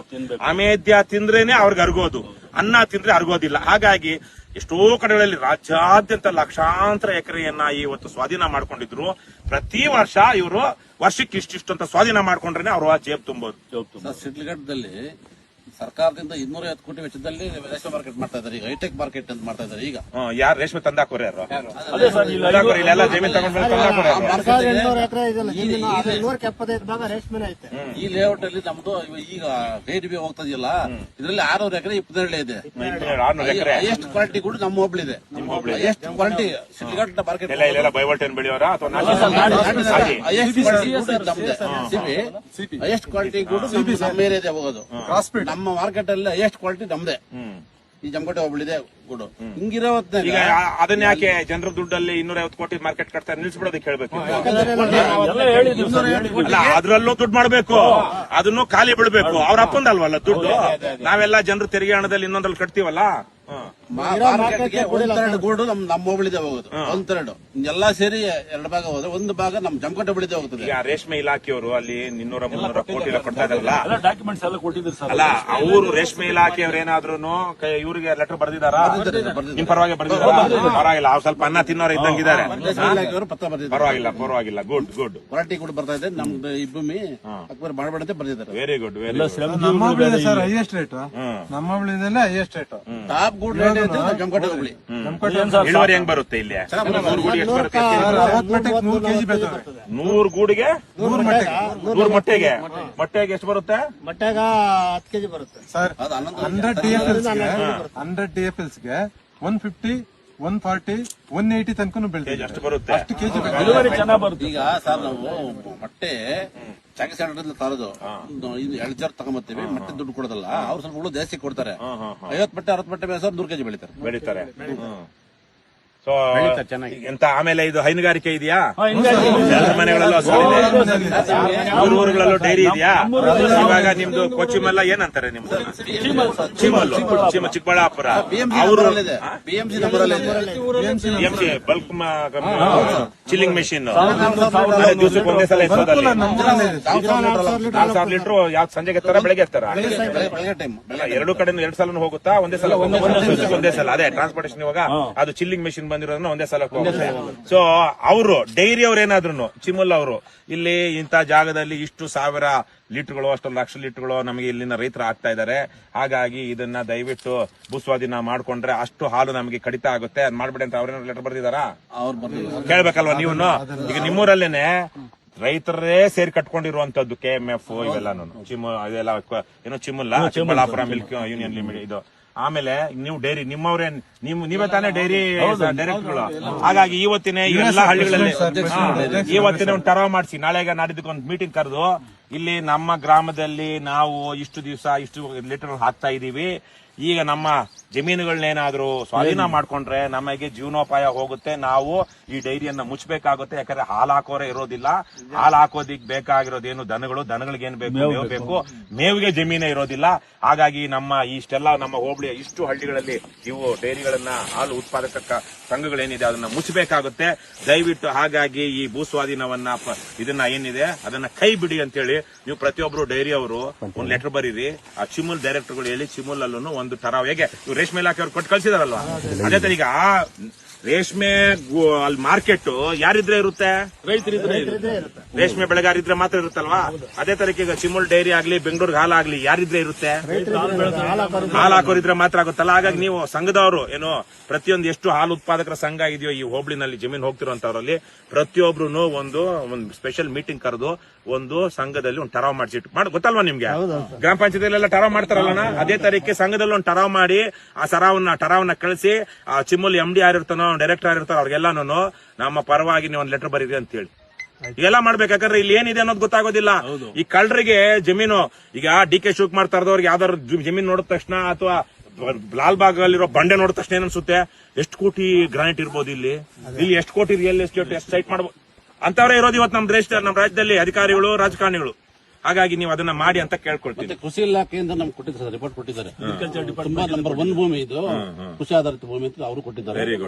ಅಮೇಧ್ಯ ತಿಂದ್ರೇನೆ ಅವ್ರಿಗೆ ಅರ್ಗೋದು. ಅನ್ನ ತಿಂದ್ರೆ ಅರ್ಗೋದಿಲ್ಲ. ಹಾಗಾಗಿ ಎಷ್ಟೋ ಕಡೆಗಳಲ್ಲಿ ರಾಜ್ಯಾದ್ಯಂತ ಲಕ್ಷಾಂತರ ಎಕರೆಯನ್ನ ಇವತ್ತು ಸ್ವಾಧೀನ ಮಾಡ್ಕೊಂಡಿದ್ರು. ಪ್ರತಿ ವರ್ಷ ಇವರು ವರ್ಷಕ್ಕೆ ಇಷ್ಟಿಷ್ಟು ಅಂತ ಸ್ವಾಧೀನ ಮಾಡ್ಕೊಂಡ್ರೆ ಅವ್ರ ಜೇಬ್ ತುಂಬೋದು. ಶಿಡ್ಲಘಟ್ಟದಲ್ಲಿ ಸರ್ಕಾರದಿಂದ 250 ಕೋಟಿ ವೆಚ್ಚದಲ್ಲಿ ರೇಷ್ಮೆ ಮಾರ್ಕೆಟ್ ಮಾಡ್ತಾ ಇದ್ದಾರೆ. ಈಗ ಹೈಟೆಕ್ ಮಾರ್ಕೆಟ್ ಅಂತ ಮಾಡ್ತಾ ಇದ್ದಾರೆ. ಈಗ ಯಾರು ರೇಷ್ಮೆ ತಂದಾಕೋರು? ಯಾರು ಇಲ್ಲೆಲ್ಲ ಜಮೀನ್ ಈ ಲೇಔಟ್ ಅಲ್ಲಿ ನಮ್ದು ಈಗ KDB ಹೋಗ್ತಾ ಇದೆಯಲ್ಲ, ಇದರಲ್ಲಿ 600 ಎಕರೆ 22 ಇದೆ. 600 ಎಕರೆ ಎಷ್ಟು ಕ್ವಾಲಿಟಿ ಕೂಡ ನಮ್ಮ ಹೋಬಳಿದೆ. ಎಷ್ಟು ಕ್ವಾಲಿಟಿ ಶಿಡ್ಲಘಟ್ಟ ಮಾರ್ಕೆಟ್ ಬೈವಲ್ಟೇನ್ ಬೆಳೆಯೋರ ಎಷ್ಟು ಕ್ವಾಲಿಟಿ ಕೂಡ ನಮ್ಮ ಏರಿಯಾದೆ ಹೋಗೋದು. ನಮ್ಮ ಮಾರ್ಕೆಟ್ ಅಲ್ಲಿ ಎಷ್ಟು ಕ್ವಾಲಿಟಿ ನಮ್ದೆ. ಈ ಜಮಕೋಟೆ ಹೋಬಳಿದೆ ಗೂಡು. ಹಿಂಗಿರೋ ಈಗ ಅದನ್ನ ಯಾಕೆ ಜನರ ದುಡ್ಡಲ್ಲಿ 250 ಕೋಟಿ ಮಾರ್ಕೆಟ್ ಕಟ್ತಾರೆ? ನಿಲ್ಸ್ಬಿಡೋದಕ್ಕೆ ಹೇಳ್ಬೇಕು. ಅಲ್ಲ, ಅದ್ರಲ್ಲೂ ದುಡ್ಡು ಮಾಡ್ಬೇಕು, ಅದನ್ನು ಖಾಲಿ ಬಿಡ್ಬೇಕು. ಅವ್ರ ಅಪ್ಪಂದಲ್ವಲ್ಲ ದುಡ್ಡು. ನಾವೆಲ್ಲ ಜನರು ತೆರಿಗೆ ಹಣದಲ್ಲಿ ಇನ್ನೊಂದ್ರಲ್ಲಿ ಕಟ್ತೀವಲ್ಲ. ಮಾರ್ಕೆಟ್ಗೆ 1/3 ಗೂಡು ನಮ್ಮ ಹೋಬಳಿದೆ ಹೋಗೋದು. 1/3 ಎಲ್ಲಾ ಸೇರಿ 2 ಭಾಗ ಹೋದ್ರೆ 1 ಭಾಗ ನಮ್ ಜಮಕೋಟೆ ಹೋಬಳಿದೆ ಹೋಗ್ತದೆ. ಈಗ ರೇಷ್ಮೆ ಇಲಾಖೆಯವರು ಅಲ್ಲಿ 200-300 ಕೋಟಿ ಕೊಡ್ತಾ ಇದಾರಲ್ಲ, ಡಾಕ್ಯುಮೆಂಟ್ಸ್ ಎಲ್ಲ ಕೊಟ್ಟಿದ್ರು ಸರ್. ಅಲ್ಲ, ಅವರು ರೇಷ್ಮೆ ಇಲಾಖೆಯವ್ರು ಏನಾದ್ರು ಇವ್ರಿಗೆ ಲೆಟರ್ ಬರ್ದಿದಾರ? ನಿಮ್ ಪರವಾಗಿ ಬರ್ದಿದಾರ? ಪರವಾಗಿಲ್ಲ, ಅವ್ರು ಸ್ವಲ್ಪ ಅನ್ನ ತಿನ್ನೋರು ಇದ್ದಂಗಿದ್ದಾರೆ. ಪರವಾಗಿಲ್ಲ. ಗುಡ್ ಕ್ವಾಲಿಟಿ ಕೂಡ ಬರ್ತಾ ಇದೆ. ನಮ್ದು ಈ ಭೂಮಿ ಅಕ್ಬರ್ ಮಾಡಬಾರ್ದೆ ಬರ್ದಿದ್ದಾರೆ. Very good. ನಮ್ಮ ಹೋಬಳಿ ಸರ್ ಹೈಯೆಸ್ಟ್ ರೇಟ್. ನಮ್ಮ ಹೋಬಳಿದಲ್ಲೇ ಹೈಯೆಸ್ಟ್ ರೇಟ್. ಟಾಪ್ ಗೂಡ್ ರೇಟ್ ಇದೆ ಜಮಕೋಟೆ ಹೋಬಳಿ. ಇಳುವರಿ ಹೆಂಗ್ ಬರುತ್ತೆ ಇಲ್ಲಿ? 100 ಗೂಡಿ ಎಷ್ಟು ಬರುತ್ತೆ? 100 ಕೆಜಿ ಬೇಕಾದ್ರೆ 100 ಗೂಡಿಗೆ 100 ಮೊಟ್ಟೆಗೆ ಎಷ್ಟು ಬರುತ್ತೆ? ಮೊಟ್ಟೆಗ 10 ಕೆಜಿ ಬರುತ್ತೆ ಸರ್. 100 DFLs ಗೆ 150, 140, 180 ತನಕ ಬೆಳೆದಿದೆ. ಅಷ್ಟು ಬರುತ್ತೆ. ಅಷ್ಟು ಕೆಜಿ ಇಳುವರಿ ಚೆನ್ನಾಗಿ ಬರುತ್ತೆ. ಈಗ ಸರ್ ನಾವು ಮೊಟ್ಟೆ ಚಾಕಿ ಸೆಂಟರ್ ತರೋದು 2,000 ತಗೊಂಬರ್ತೀವಿ. ಮೊಟ್ಟೆ ದುಡ್ಡು ಕೊಡೋದಲ್ಲ, ಅವ್ರು ಸ್ವಲ್ಪ ಹುಳು ಜಾಸ್ತಿ ಕೊಡ್ತಾರೆ. 50 ಮೊಟ್ಟೆ 60 ಮೊಟ್ಟೆ ಬೇಸ 100 ಕೆಜಿ ಬೆಳಿತಾರೆ. ಸೊ ಎಂತ ಆಮೇಲೆ ಇದು ಹೈನುಗಾರಿಕೆ ಇದೆಯಾ? ಹಿಂಗಾಗಿ ಎಲ್ಲರ ಮನೆಗಳಲ್ಲೂ ಹಸುಗಳಿದೆ, ಊರುಗಳಲ್ಲೂ ಡೈರಿ ಇದೆಯಾ? ಇವಾಗ ನಿಮ್ದು ಕೊಚ್ಚಿಮಲ್ಲ ಏನಂತಾರೆ ನಿಮ್ದು? ಚಿಮಲ್ಲು, ಚಿಕ್ಕಬಳ್ಳಾಪುರ. ಅವರು BMC ನಂಬರಲ್ಲಿ ಬಲ್ಕ್ ಚಿಲ್ಲಿಂಗ್ ಮೆಷಿನ್ ದಿವಸಕ್ಕೆ ಒಂದೇ ಸಲ ಎತ್ತೋದಲ್ಲಿ 4,000 ಲೀಟರ್ ಯಾವ್ದು ಸಂಜೆಗೆ ಎತ್ತಾರ ಬೆಳಗ್ಗೆ ಎತ್ತಾರ? ಬೆಳಗ್ಗೆ ಟೈಮ್ ಎರಡು ಕಡೆ 2 ಸಲ ಹೋಗುತ್ತಾ? ಒಂದೇ ಸಲ ಒಂದೇ ಸಲ. ಅದೇ ಟ್ರಾನ್ಸ್ಪೋರ್ಟೇಷನ್ ಇವಾಗ ಅದು ಚಿಲ್ಲಿಂಗ್ ಮೆಷಿನ್ ಬಂದಿರೋದನ್ನ ಒಂದೇ ಸಲ ಹೋಗುತ್ತೆ. ಸೊ ಅವರು ಡೈರಿ ಅವ್ರು ಏನಾದ್ರು ಚಿಮುಲ್ ಅವರು ಇಲ್ಲಿ ಇಂತ ಜಾಗದಲ್ಲಿ ಇಷ್ಟು 1,000 ಲೀಟರ್ಗಳು, ಅಷ್ಟೊಂದು ಲಕ್ಷ ಲೀಟರ್ಗಳು ನಮಗೆ ಇಲ್ಲಿನ ರೈತರು ಆಗ್ತಾ ಇದ್ದಾರೆ. ಹಾಗಾಗಿ ಇದನ್ನ ದಯವಿಟ್ಟು ಭೂಸ್ವಾಧೀನ ಮಾಡ್ಕೊಂಡ್ರೆ ಅಷ್ಟು ಹಾಲು ನಮಗೆ ಕಡಿತ ಆಗುತ್ತೆ, ಅದ್ ಮಾಡ್ಬಿಡಿ ಅಂತ ಅವ್ರೇನಾದ್ರು ಲೆಟರ್ ಬರ್ದಿದಾರಾ? ಅವ್ರು ಬರ್ಲಿಲ್ಲ. ಕೇಳ್ಬೇಕಲ್ವಾ ನೀವು? ಈಗ ನಿಮ್ಮೂರಲ್ಲೇನೆ ರೈತರೇ ಸೇರಿ ಕಟ್ಕೊಂಡಿರುವಂತದ್ದು KMF ಇವೆಲ್ಲಾನು, ಇದೆಲ್ಲ ಏನೋ ಚಿಮುಲ್ಲ, ಚಿಕ್ಕಬಳ್ಳಾಪುರ ಮಿಲ್ಕ್ ಯೂನಿಯನ್ ಲಿಮಿಟೆಡ್ ಇದು. ಆಮೇಲೆ ನೀವು ಡೈರಿ ನಿಮ್ಮವ್ರೇ, ನೀವೇ ತಾನೇ ಡೈರಿ ಡೈರೆಕ್ಟರ್ಗಳು. ಹಾಗಾಗಿ ಇವತ್ತಿನ ಎಲ್ಲ ಹಳ್ಳಿಗಳಲ್ಲಿ ಇವತ್ತಿನ ಒಂದು ಟರಾವ್ ಮಾಡಿಸಿ, ನಾಳೆಗ ನಾಡಿದ್ದಕ್ಕೆ ಒಂದು ಮೀಟಿಂಗ್ ಕರೆದು ಇಲ್ಲಿ ನಮ್ಮ ಗ್ರಾಮದಲ್ಲಿ ನಾವು ಇಷ್ಟು ದಿವಸ ಇಷ್ಟು ಲೀಟರ್ ಹಾಕ್ತಾ ಇದೀವಿ, ಈಗ ನಮ್ಮ ಜಮೀನುಗಳನ್ನೇನಾದ್ರೂ ಸ್ವಾಧೀನ ಮಾಡ್ಕೊಂಡ್ರೆ ನಮಗೆ ಜೀವನೋಪಾಯ ಹೋಗುತ್ತೆ, ನಾವು ಈ ಡೈರಿಯನ್ನ ಮುಚ್ಚಬೇಕಾಗುತ್ತೆ. ಯಾಕಂದ್ರೆ ಹಾಲು ಹಾಕೋರೇ ಇರೋದಿಲ್ಲ, ಹಾಲು ಹಾಕೋದಿಕ್ ಬೇಕಾಗಿರೋದೇನು ದನಗಳಿಗೆ ಏನ್ ಬೇಕು? ಮೇವು ಬೇಕು, ಮೇವಿಗೆ ಜಮೀನೇ ಇರೋದಿಲ್ಲ. ಹಾಗಾಗಿ ನಮ್ಮ ಇಷ್ಟೆಲ್ಲ ನಮ್ಮ ಹೋಬಳಿಯ ಇಷ್ಟು ಹಳ್ಳಿಗಳಲ್ಲಿ ಇವು ಡೈರಿಗಳನ್ನ, ಹಾಲು ಉತ್ಪಾದಕ ಸಂಘಗಳೇನಿದೆ ಅದನ್ನ ಮುಚ್ಚಬೇಕಾಗುತ್ತೆ ದಯವಿಟ್ಟು. ಹಾಗಾಗಿ ಈ ಭೂಸ್ವಾಧೀನವನ್ನ ಇದನ್ನ ಏನಿದೆ ಅದನ್ನ ಕೈ ಬಿಡಿ ಅಂತೇಳಿ ನೀವು ಪ್ರತಿಯೊಬ್ರು ಡೈರಿ ಅವರು ಒಂದು ಲೆಟರ್ ಬರೀರಿ. ಆ ಚಿಮುಲ್ ಡೈರೆಕ್ಟರ್ಗಳು ಹೇಳಿ ಚಿಮುಲ್ ಅಲ್ಲೂ ಒಂದು ಟರಾವ್, ಹೇಗೆ ಇವ್ರು ರೇಷ್ಮೆ ಇಲಾಖೆ ಅವ್ರು ಕೊಟ್ಟು ಕಳ್ಸಿದಾರಲ್ವಾ, ಅದೇ ತರ ಈಗ ಆ ರೇಷ್ಮೆ ಅಲ್ಲಿ ಮಾರ್ಕೆಟ್ ಯಾರಿದ್ರೆ ಇರುತ್ತೆ? ರೈತರಿದ್ರೆ ರೇಷ್ಮೆ ಬೆಳೆಗಾರಿದ್ರೆ ಮಾತ್ರ ಇರುತ್ತಲ್ವಾ? ಅದೇ ತರಕ್ಕೆ ಈಗ ಚಿಮುಲ್ ಡೈರಿ ಆಗ್ಲಿ, ಬೆಂಗಳೂರಿಗೆ ಹಾಲು ಆಗ್ಲಿ ಯಾರಿದ್ರೆ ಇರುತ್ತೆ? ಹಾಲು ಹಾಕೋರಿದ್ರೆ ಮಾತ್ರ ಆಗುತ್ತಲ್ಲ. ಹಾಗಾಗಿ ನೀವು ಸಂಘದವರು ಏನು ಪ್ರತಿಯೊಂದು ಎಷ್ಟು ಹಾಲು ಉತ್ಪಾದಕರ ಸಂಘ ಇದೆಯೋ ಈ ಹೋಬಳಿನಲ್ಲಿ ಜಮೀನು ಹೋಗ್ತಿರುವಂತವ್ರಲ್ಲಿ ಪ್ರತಿಯೊಬ್ರು ಒಂದು ಸ್ಪೆಷಲ್ ಮೀಟಿಂಗ್ ಕರೆದು ಒಂದು ಸಂಘದಲ್ಲಿ ಒಂದು ಟರಾವ್ ಮಾಡಿಸಿಟ್ಟು ಗೊತ್ತಲ್ವಾ ನಿಮ್ಗೆ? ಗ್ರಾಮ ಪಂಚಾಯತಿಲೆಲ್ಲ ಟರಾವ್ ಮಾಡ್ತಾರಲ್ಲ, ಅದೇ ತರಕ್ಕೆ ಸಂಘದಲ್ಲಿ ಒಂದು ಟರಾವ್ ಮಾಡಿ ಆ ಟರಾವ್ನ ಕಳಿಸಿ ಆ ಚಿಮುಲ್ MD ಯಾರಿರ್ತಾನೋ, ಡೈರೆಕ್ಟರ್ ಯಾರಿರ್ತಾರೋ ಅವ್ರಿಗೆಲ್ಲಾನು ನಮ್ಮ ಪರವಾಗಿ ನೀವು ಒಂದು ಲೆಟರ್ ಬರೀರಿ ಅಂತ ಹೇಳಿ ಇವೆಲ್ಲ ಮಾಡ್ಬೇಕಾದ್ರೆ ಇಲ್ಲಿ ಏನಿದೆ ಅನ್ನೋದು ಗೊತ್ತಾಗೋದಿಲ್ಲ. ಈ ಕಳ್ಳರಿಗೆ ಜಮೀನು ಈಗ DK ಶಿವಕುಮಾರ್ ತರದವ್ರಿಗೆ ಯಾವ್ದಾದ್ರು ಜಮೀನು ನೋಡಿದ ತಕ್ಷಣ ಅಥವಾ ಲಾಲ್ಬಾಗ್ ಅಲ್ಲಿರೋ ಬಂಡೆ ನೋಡಿದ ತಕ್ಷಣ ಏನನ್ಸುತ್ತೆ? ಎಷ್ಟು ಕೋಟಿ ಗ್ರಾನೈಟ್ ಇರ್ಬೋದು ಇಲ್ಲಿ ಎಷ್ಟು ಕೋಟಿ ರಿಯಲ್ ಎಸ್ಟೇಟ್ ಎಷ್ಟು ಸೈಟ್ ಮಾಡ್ಬೋದು ಅಂತವರೇ ಇರೋದು ಇವತ್ತು ನಮ್ಮ ರಾಜ್ಯದಲ್ಲಿ ಅಧಿಕಾರಿಗಳು, ರಾಜಕಾರಣಿಗಳು. ಹಾಗಾಗಿ ನೀವು ಅದನ್ನ ಮಾಡಿ ಅಂತ ಕೇಳ್ಕೊಳ್ತೀವಿ. ಮತ್ತೆ ಕೃಷಿ ಇಲಾಖೆಯಿಂದ ನಮ್ಗೆ ಕೊಟ್ಟಿದ್ದಾರೆ, ರಿಪೋರ್ಟ್ ಕೊಟ್ಟಿದ್ದಾರೆ. ತುಂಬಾ ನಂಬರ್ 1 ಭೂಮಿ ಇದು, ಕೃಷಿ ಆಧಾರಿತ ಭೂಮಿ ಅಂತ ಅವರು ಕೊಟ್ಟಿದ್ದಾರೆ.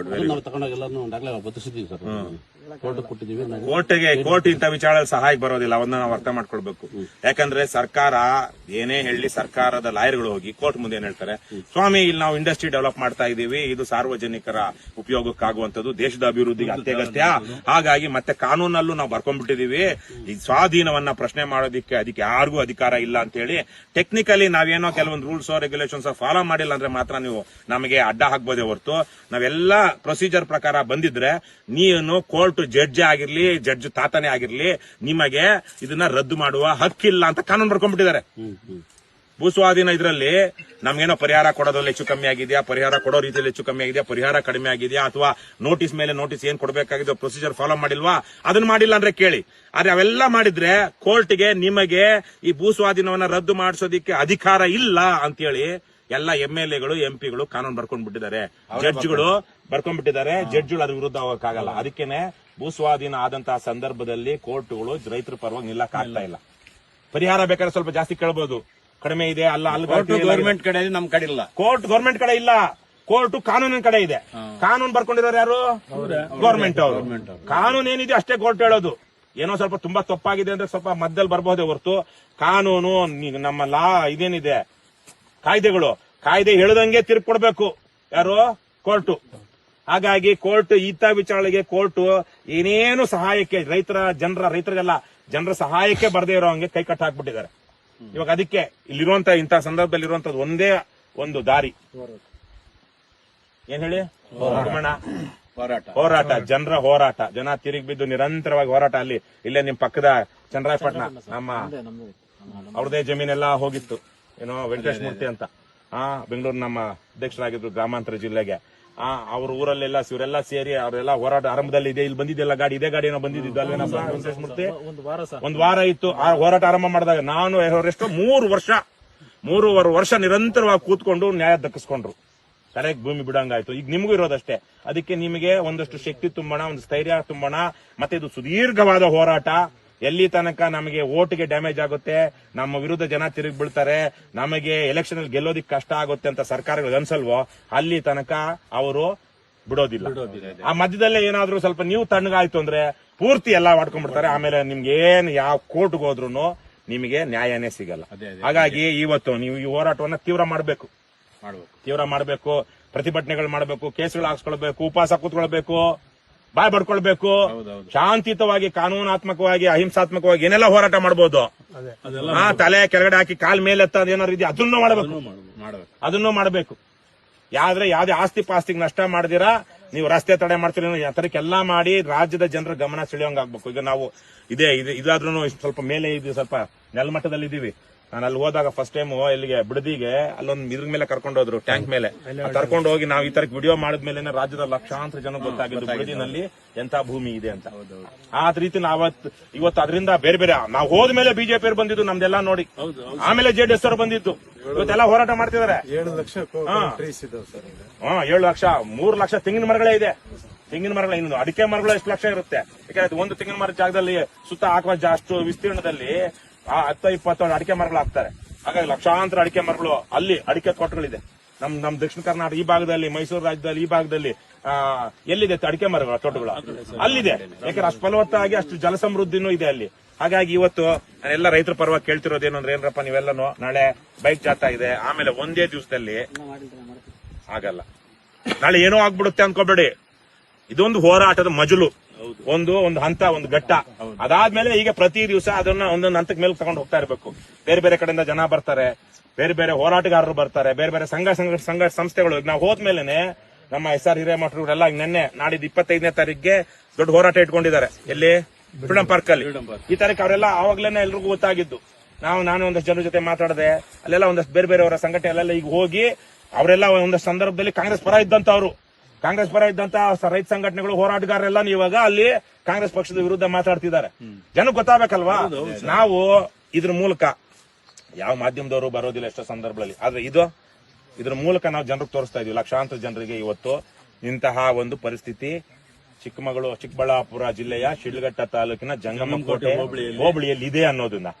ನಾವು ತಗೊಂಡಾಗ ಎಲ್ಲಾನು ದಾಖಲೆ ಬದಲಿಸಿದೀವಿ ಸರ್, ಕೋರ್ಟ್ ಕೊಟ್ಟಿದ್ದೀವಿ. ಕೋರ್ಟ್ ಇಂಥ ವಿಚಾರದಲ್ಲಿ ಸಹಾಯಕ್ಕೆ ಬರೋದಿಲ್ಲ, ಅವನ್ನ ನಾವು ಅರ್ಥ ಮಾಡ್ಕೊಳ್ಬೇಕು. ಯಾಕಂದ್ರೆ ಸರ್ಕಾರ ಏನೇ ಹೇಳಿ, ಸರ್ಕಾರದ ಲಾಯರ್ಗಳು ಹೋಗಿ ಕೋರ್ಟ್ ಮುಂದೆ ಏನ್ ಹೇಳ್ತಾರೆ? ಸ್ವಾಮಿ, ಇಲ್ಲಿ ನಾವು ಇಂಡಸ್ಟ್ರಿ ಡೆವಲಪ್ ಮಾಡ್ತಾ ಇದೀವಿ, ಇದು ಸಾರ್ವಜನಿಕರ ಉಪಯೋಗಕ್ಕಾಗುವಂತದ್ದು, ದೇಶದ ಅಭಿವೃದ್ಧಿಗೆ ಅತ್ಯಗತ್ಯ. ಹಾಗಾಗಿ ಮತ್ತೆ ಕಾನೂನಲ್ಲೂ ನಾವು ಬರ್ಕೊಂಡ್ಬಿಟ್ಟಿದೀವಿ, ಈ ಸ್ವಾಧೀನವನ್ನ ಪ್ರಶ್ನೆ ಮಾಡೋದಿಕ್ಕೆ ಅದಕ್ಕೆ ಯಾರಿಗೂ ಅಧಿಕಾರ ಇಲ್ಲ ಅಂತ ಹೇಳಿ ಟೆಕ್ನಿಕಲಿ ನಾವೇನೋ ಕೆಲವೊಂದು ರೂಲ್ಸ್ ರೆಗ್ಯುಲೇಷನ್ಸ್ ಫಾಲೋ ಮಾಡಿಲ್ಲ ಅಂದ್ರೆ ಮಾತ್ರ ನೀವು ನಮಗೆ ಅಡ್ಡ ಹಾಕ್ಬೋದೇ ಹೊರತು, ನಾವೆಲ್ಲ ಪ್ರೊಸೀಜರ್ ಪ್ರಕಾರ ಬಂದಿದ್ರೆ ನೀನು ಕೋರ್ಟ್ ಜಡ್ಜ್ ಆಗಿರ್ಲಿ, ಜಡ್ಜ್ ತಾತನೇ ಆಗಿರ್ಲಿ, ನಿಮಗೆ ಇದನ್ನ ರದ್ದು ಮಾಡುವ ಹಕ್ಕಿಲ್ಲ ಅಂತ ಕಾನೂನು ಬರ್ಕೊಂಡ್ಬಿಟ್ಟಿದ್ದಾರೆ. ಭೂಸ್ವಾಧೀನ ಇದರಲ್ಲಿ ನಮ್ಗೇನೋ ಪರಿಹಾರ ಕೊಡೋದ್ರಲ್ಲಿ ಹೆಚ್ಚು ಕಮ್ಮಿ ಆಗಿದೆಯಾ, ಪರಿಹಾರ ಕೊಡೋ ರೀತಿಯಲ್ಲಿ ಹೆಚ್ಚು ಕಮ್ಮಿ ಆಗಿದೆಯಾ, ಪರಿಹಾರ ಕಡಿಮೆ ಆಗಿದೆಯಾ, ಅಥವಾ ನೋಟಿಸ್ ಮೇಲೆ ನೋಟಿಸ್ ಏನ್ ಕೊಡಬೇಕಾಗಿದೆಯೋ ಪ್ರೊಸೀಜರ್ ಫಾಲೋ ಮಾಡಿಲ್ವಾ, ಅದನ್ನ ಮಾಡಿಲ್ಲ ಅಂದ್ರೆ ಕೇಳಿ. ಆದ್ರೆ ಅವೆಲ್ಲ ಮಾಡಿದ್ರೆ ಕೋರ್ಟ್ಗೆ ನಿಮಗೆ ಈ ಭೂಸ್ವಾಧೀನವನ್ನ ರದ್ದು ಮಾಡಿಸೋದಿಕ್ಕೆ ಅಧಿಕಾರ ಇಲ್ಲ ಅಂತೇಳಿ ಎಲ್ಲ MLAಗಳು MP ಗಳು ಕಾನೂನು ಬರ್ಕೊಂಡ್ಬಿಟ್ಟಿದ್ದಾರೆ, ಜಡ್ಜ್ಗಳು ಬರ್ಕೊಂಡ್ಬಿಟ್ಟಿದ್ದಾರೆ. ಜಡ್ಜ್ಗಳು ಅದ್ರ ವಿರುದ್ಧ ಹೋಗಕ್ಕಾಗಲ್ಲ. ಅದಕ್ಕೇನೆ ಭೂಸ್ವಾಧೀನ ಆದಂತಹ ಸಂದರ್ಭದಲ್ಲಿ ಕೋರ್ಟ್ಗಳು ರೈತರ ಪರವಾಗಿ ನಿಲ್ಲಕ್ ಆಗ್ತಾ ಇಲ್ಲ. ಪರಿಹಾರ ಬೇಕಾದ್ರೆ ಸ್ವಲ್ಪ ಜಾಸ್ತಿ ಕೇಳಬಹುದು, ಕಡಿಮೆ ಇದೆ ಅಲ್ಲ ಗವರ್ಮೆಂಟ್ ಕಡೆ ನಮ್ ಕಡೆ ಇಲ್ಲ, ಕೋರ್ಟ್ ಗವರ್ಮೆಂಟ್ ಕಡೆ ಇಲ್ಲ, ಕೋರ್ಟ್ ಕಾನೂನಿನ ಕಡೆ ಇದೆ. ಕಾನೂನು ಬರ್ಕೊಂಡಿದ್ದಾರೆ ಯಾರು? ಗವರ್ಮೆಂಟ್ ಅವರು. ಕಾನೂನು ಏನಿದೆ ಅಷ್ಟೇ ಕೋರ್ಟ್ ಹೇಳೋದು. ಏನೋ ಸ್ವಲ್ಪ ತುಂಬಾ ತಪ್ಪಾಗಿದೆ ಅಂದ್ರೆ ಸ್ವಲ್ಪ ಮಧ್ಯದಲ್ಲಿ ಬರಬಹುದೇ ಹೊರತು ಕಾನೂನು ನಮ್ಮ ಲಾ ಇದೇನಿದೆ ಕಾಯ್ದೆಗಳು, ಕಾಯ್ದೆ ಹೇಳದಂಗೆ ತೀರ್ಪು ಕೊಡ್ಬೇಕು ಯಾರು? ಕೋರ್ಟು. ಹಾಗಾಗಿ ಕೋರ್ಟ್ ಇಂಥ ವಿಚಾರಣೆಗೆ ಕೋರ್ಟ್ ಏನೇನು ಸಹಾಯಕ್ಕೆ ರೈತರಿಗೆಲ್ಲ ಜನರ ಸಹಾಯಕ್ಕೆ ಬರದೇ ಇರೋ ಹಂಗೆ ಕೈ ಕಟ್ಟ ಹಾಕ್ಬಿಟ್ಟಿದ್ದಾರೆ. ಇವಾಗ ಅದಕ್ಕೆ ಇಲ್ಲಿರುವಂತ ಇಂಥ ಸಂದರ್ಭದಲ್ಲಿ ಇರುವಂತದ್ದು ಒಂದೇ ಒಂದು ದಾರಿ, ಏನ್ ಹೇಳಿ? ಹೋರಾಟ, ಜನರ ಹೋರಾಟ. ಜನ ತಿರುಗಿ ಬಿದ್ದು ನಿರಂತರವಾಗಿ ಹೋರಾಟ. ಇಲ್ಲೇ ನಿಮ್ ಪಕ್ಕದ ಚನ್ನರಾಯಪಟ್ಟಣ ನಮ್ಮ ಅವ್ರದೇ ಜಮೀನೆಲ್ಲ ಹೋಗಿತ್ತು, ಏನೋ ವೆಂಕಟೇಶ್ ಮೂರ್ತಿ ಅಂತ, ಬೆಂಗಳೂರು ನಮ್ಮ ಅಧ್ಯಕ್ಷರಾಗಿದ್ರು ಗ್ರಾಮಾಂತರ ಜಿಲ್ಲೆಗೆ. ಅವ್ರ ಊರಲ್ಲೆಲ್ಲ ಇವರೆಲ್ಲ ಸೇರಿ ಅವರೆಲ್ಲ ಹೋರಾಟ ಆರಂಭದಲ್ಲಿ ಇದೆ. ಇಲ್ಲಿ ಬಂದಿದ್ದೆಲ್ಲ ಗಾಡಿ, ಇದೇ ಗಾಡಿ ಏನೋ ಬಂದಿದ್ದು ಅಲ್ವೇನಪ್ಪ ವೆಂಕಟೇಶ್ ಮೂರ್ತಿ? ಒಂದು ವಾರ ಇತ್ತು ಆ ಹೋರಾಟ ಆರಂಭ ಮಾಡಿದಾಗ. ನಾನು ಅವರೆಷ್ಟು 3 ವರ್ಷ ನಿರಂತರವಾಗಿ ಕೂತ್ಕೊಂಡು ನ್ಯಾಯ ದಕ್ಕಿಸ್ಕೊಂಡ್ರು. ತಲೆಗೆ ಭೂಮಿ ಬಿಡಂಗಾಯ್ತು. ಈಗ ನಿಮಗೂ ಇರೋದಷ್ಟೇ. ಅದಕ್ಕೆ ನಿಮಗೆ ಒಂದಷ್ಟು ಶಕ್ತಿ ತುಂಬೋಣ, ಒಂದು ಸ್ಥೈರ್ಯ ತುಂಬೋಣ. ಮತ್ತೆ ಇದು ಸುದೀರ್ಘವಾದ ಹೋರಾಟ. ಎಲ್ಲಿ ತನಕ ನಮಗೆ ಓಟ್ಗೆ ಡ್ಯಾಮೇಜ್ ಆಗುತ್ತೆ, ನಮ್ಮ ವಿರುದ್ಧ ಜನ ತಿರುಗಿ ಬೀಳ್ತಾರೆ, ನಮಗೆ ಎಲೆಕ್ಷನ್ ಅಲ್ಲಿ ಗೆಲ್ಲೋದಿಕ್ ಕಷ್ಟ ಆಗುತ್ತೆ ಅಂತ ಸರ್ಕಾರಗಳಿಗೆ ಅನ್ಸಲ್ವೋ, ಅಲ್ಲಿ ತನಕ ಅವರು ಬಿಡೋದಿಲ್ಲ. ಆ ಮಧ್ಯದಲ್ಲೇ ಏನಾದ್ರೂ ಸ್ವಲ್ಪ ನೀವು ತಣ್ಣಗಾಯ್ತು ಅಂದ್ರೆ ಪೂರ್ತಿ ಎಲ್ಲಾ ಮಾಡ್ಕೊಂಡ್ಬಿಡ್ತಾರೆ. ಆಮೇಲೆ ನಿಮ್ಗೆ ಏನ್ ಯಾವ ಕೋರ್ಟ್ಗೆ ಹೋದ್ರು ನಿಮಗೆ ನ್ಯಾಯನೇ ಸಿಗಲ್ಲ. ಹಾಗಾಗಿ ಇವತ್ತು ನೀವು ಈ ಹೋರಾಟವನ್ನ ತೀವ್ರ ಮಾಡಬೇಕು, ಪ್ರತಿಭಟನೆಗಳು ಮಾಡಬೇಕು, ಕೇಸುಗಳು ಹಾಕ್ಸ್ಕೊಳ್ಬೇಕು, ಉಪವಾಸ ಕೂತ್ಕೊಳ್ಬೇಕು, ಬಾಯ್ ಬಡ್ಕೊಳ್ಬೇಕು, ಶಾಂತಿಯುತವಾಗಿ, ಕಾನೂನಾತ್ಮಕವಾಗಿ, ಅಹಿಂಸಾತ್ಮಕವಾಗಿ ಏನೆಲ್ಲ ಹೋರಾಟ ಮಾಡಬಹುದು. ತಲೆ ಕೆಳಗಡೆ ಹಾಕಿ ಕಾಲ್ ಮೇಲೆ ಎತ್ತದ ಏನಾದ್ರು ಇದೆಯಾ ಅದನ್ನು ಮಾಡಬೇಕು. ಯಾವ್ದೇ ಆಸ್ತಿ ಪಾಸ್ತಿಗೆ ನಷ್ಟ ಮಾಡಿದಿರಾ, ನೀವು ರಸ್ತೆ ತಡೆ ಮಾಡ್ತೀರಿ, ತರಕ್ಕೆಲ್ಲಾ ಮಾಡಿ ರಾಜ್ಯದ ಜನರ ಗಮನ ಸೆಳೆಯೋಂಗ್ ಆಗ್ಬೇಕು. ಈಗ ನಾವು ಇದಾದ್ರೂ ಸ್ವಲ್ಪ ಮೇಲೆ ಸ್ವಲ್ಪ ನೆಲಮಟ್ಟದಲ್ಲಿ ಇದೀವಿ. ನಾನು ಅಲ್ಲಿ ಹೋದಾಗ ಫಸ್ಟ್ ಟೈಮ್ ಇಲ್ಲಿಗೆ ಬಿಡದಿಗೆ ಅಲ್ಲೊಂದು ಇದ್ರ ಮೇಲೆ ಕರ್ಕೊಂಡು ಹೋದ್ರು, ಟ್ಯಾಂಕ್ ಮೇಲೆ ಕರ್ಕೊಂಡು ಹೋಗಿ ನಾವು ಈ ತರ ವಿಡಿಯೋ ಮಾಡಿದ್ಮೇಲೆ ರಾಜ್ಯದ ಲಕ್ಷಾಂತರ ಜನ ಗೊತ್ತಾಗಿದ್ದು ಬಿಡದಿನಲ್ಲಿ ಎಂತ ಭೂಮಿ ಇದೆ ಅಂತ. ಆ ರೀತಿ ಇವತ್ತು ಅದರಿಂದ ಬೇರೆ ಬೇರೆ ನಾವು ಹೋದ್ಮೇಲೆ ಬಿಜೆಪಿ ಬಂದಿದ್ದು ನಮ್ದೆಲ್ಲ ನೋಡಿ, ಆಮೇಲೆ ಜೆಡಿಎಸ್ ಅವರು ಬಂದಿದ್ದು, ಇವತ್ತೆಲ್ಲ ಹೋರಾಟ ಮಾಡ್ತಿದ್ದಾರೆ. 7 ಲಕ್ಷ ಟ್ರೀಸ್ ಇದಾವೆ ಸರ್. 7 ಲಕ್ಷ, 3 ಲಕ್ಷ ತೆಂಗಿನ ಮರಗಳೇ ಇದೆ. ತೆಂಗಿನ ಮರಗಳ ಇನ್ನು ಅಡಿಕೆ ಮರಗಳು ಎಷ್ಟು ಲಕ್ಷ ಇರುತ್ತೆ. ಯಾಕಂದ್ರೆ ಒಂದು ತೆಂಗಿನ ಮರದ ಜಾಗದಲ್ಲಿ ಸುತ್ತ ಹಾಕುವ ಅಷ್ಟು ವಿಸ್ತೀರ್ಣದಲ್ಲಿ 10-20 ಅಡಿಕೆ ಮರಗಳು ಹಾಕ್ತಾರೆ. ಹಾಗಾಗಿ ಲಕ್ಷಾಂತರ ಅಡಿಕೆ ಮರಗಳು, ಅಲ್ಲಿ ಅಡಿಕೆ ತೋಟಗಳಿದೆ. ನಮ್ ದಕ್ಷಿಣ ಕರ್ನಾಟಕ ಈ ಭಾಗದಲ್ಲಿ, ಮೈಸೂರು ರಾಜ್ಯದಲ್ಲಿ ಈ ಭಾಗದಲ್ಲಿ ಎಲ್ಲಿದೆ ಅಡಿಕೆ ಮರಗಳ ತೋಟಗಳು? ಅಲ್ಲಿದೆ. ಯಾಕಂದ್ರೆ ಅಷ್ಟು ಫಲವತ್ತಾಗಿ ಅಷ್ಟು ಜಲ ಸಮೃದ್ಧಿನೂ ಇದೆ ಅಲ್ಲಿ. ಹಾಗಾಗಿ ಇವತ್ತು ನಾನೆಲ್ಲ ರೈತರ ಪರವಾಗಿ ಕೇಳ್ತಿರೋದೇನು ಅಂದ್ರೆ, ಏನ್ರಪ್ಪ ನೀವೆಲ್ಲನೂ ನಾಳೆ ಬೈಕ್ ಜಾಥಾ ಇದೆ, ಆಮೇಲೆ ಒಂದೇ ದಿವಸದಲ್ಲಿ ಆಗಲ್ಲ, ನಾಳೆ ಏನೋ ಆಗ್ಬಿಡುತ್ತೆ ಅನ್ಕೋಬೇಡಿ. ಇದೊಂದು ಹೋರಾಟದ ಮಜಲು, ಒಂದು ಹಂತ, ಒಂದು ಘಟ್ಟ. ಅದಾದ್ಮೇಲೆ ಈಗ ಪ್ರತಿ ದಿವಸ ಅದನ್ನ ಒಂದೊಂದು ಹಂತಕ್ಕೆ ಮೇಲೆ ತಗೊಂಡು ಹೋಗ್ತಾ ಇರಬೇಕು. ಬೇರೆ ಬೇರೆ ಕಡೆಯಿಂದ ಜನ ಬರ್ತಾರೆ, ಬೇರೆ ಬೇರೆ ಹೋರಾಟಗಾರರು ಬರ್ತಾರೆ, ಬೇರೆ ಬೇರೆ ಸಂಘ ಸಂಸ್ಥೆಗಳು. ನಾವು ಹೋದ್ಮೇಲೆನೆ ನಮ್ಮ SR ಹಿರೇಮಠರೆಲ್ಲ ನಿನ್ನೆ ನಾಡಿದ್ದು 25ನೇ ತಾರೀಕಿಗೆ ದೊಡ್ಡ ಹೋರಾಟ ಇಟ್ಕೊಂಡಿದ್ದಾರೆ. ಎಲ್ಲಿ? ಫ್ರೀಡಂ ಪಾರ್ಕ್ ಅಲ್ಲಿ. ಈ ತಾರೀಕು ಅವರೆಲ್ಲ ಆವಾಗ್ಲೇನೆ ಎಲ್ರಿಗೂ ಗೊತ್ತಾಗಿದ್ದು. ನಾನು ಒಂದಷ್ಟು ಜನರ ಜೊತೆ ಮಾತಾಡದೆ, ಅಲ್ಲೆಲ್ಲ ಒಂದಷ್ಟು ಬೇರೆ ಬೇರೆಯವರ ಸಂಘಟನೆ ಎಲ್ಲ ಈಗ ಹೋಗಿ ಅವರೆಲ್ಲ ಒಂದಷ್ಟು ಸಂದರ್ಭದಲ್ಲಿ ಕಾಂಗ್ರೆಸ್ ಪರ ಇದ್ದಂತ ರೈತ ಸಂಘಟನೆಗಳು, ಹೋರಾಟಗಾರರೆಲ್ಲ ಇವಾಗ ಅಲ್ಲಿ ಕಾಂಗ್ರೆಸ್ ಪಕ್ಷದ ವಿರುದ್ಧ ಮಾತಾಡ್ತಿದ್ದಾರೆ. ಜನಕ್ಕೆ ಗೊತ್ತಾಗಬೇಕಲ್ವಾ? ನಾವು ಇದ್ರ ಮೂಲಕ, ಯಾವ ಮಾಧ್ಯಮದವರು ಬರೋದಿಲ್ಲ ಎಷ್ಟೋ ಸಂದರ್ಭಗಳಲ್ಲಿ, ಆದ್ರೆ ಇದ್ರ ಮೂಲಕ ನಾವು ಜನರಿಗೆ ತೋರಿಸ್ತಾ ಇದೀವಿ, ಲಕ್ಷಾಂತರ ಜನರಿಗೆ ಇವತ್ತು ಇಂತಹ ಒಂದು ಪರಿಸ್ಥಿತಿ ಚಿಕ್ಕಬಳ್ಳಾಪುರ ಜಿಲ್ಲೆಯ ಶಿಡ್ಲಘಟ್ಟ ತಾಲೂಕಿನ ಜಂಗಮಕೋಟೆ ಹೋಬಳಿಯಲ್ಲಿ ಇದೆ ಅನ್ನೋದನ್ನ,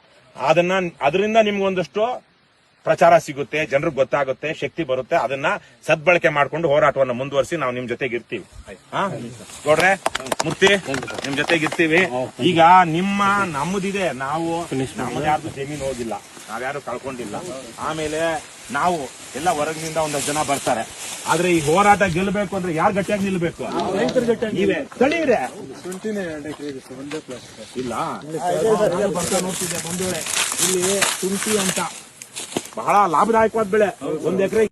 ಅದರಿಂದ ನಿಮ್ಗೊಂದಷ್ಟು ಪ್ರಚಾರ ಸಿಗುತ್ತೆ, ಜನರಿಗೆ ಗೊತ್ತಾಗುತ್ತೆ, ಶಕ್ತಿ ಬರುತ್ತೆ. ಅದನ್ನ ಸದ್ಬಳಕೆ ಮಾಡ್ಕೊಂಡು ಹೋರಾಟವನ್ನು ಮುಂದುವರಿಸಿ ನಾವು ನಿಮ್ ಜೊತೆಗೆ ಇರ್ತೀವಿ. ನೋಡ್ರೆ ಮೂರ್ತಿ, ನಿಮ್ ಜೊತೆಗೆ ಇರ್ತೀವಿ. ಈಗ ನಮ್ಮದಿದೆ, ನಮ್ಮದು ಯಾರ್ದು ಜಮೀನು ಹೋಗಿಲ್ಲ, ನಾವ್ಯಾರು ಕಳ್ಕೊಂಡಿಲ್ಲ. ಆಮೇಲೆ ನಾವು ಎಲ್ಲ ಹೊರಗಿನಿಂದ ಒಂದಷ್ಟು ಜನ ಬರ್ತಾರೆ. ಆದ್ರೆ ಈ ಹೋರಾಟ ಗೆಲ್ಲಬೇಕು ಅಂದ್ರೆ ಯಾರು ಗಟ್ಟಿಯಾಗಿ ನಿಲ್ಬೇಕು? ನೀವೇ ತಡೀರೆ. ಇಲ್ಲ ಬರ್ತಾ ನೋಡ್ತಿದ್ದೆ ಬಂಧುಗಳೇ, ಇಲ್ಲಿ ಶುಂಠಿ ಅಂತ ಬಹಳ ಲಾಭದಾಯಕವಾದ ಬೆಳೆ. 1 ಎಕರೆ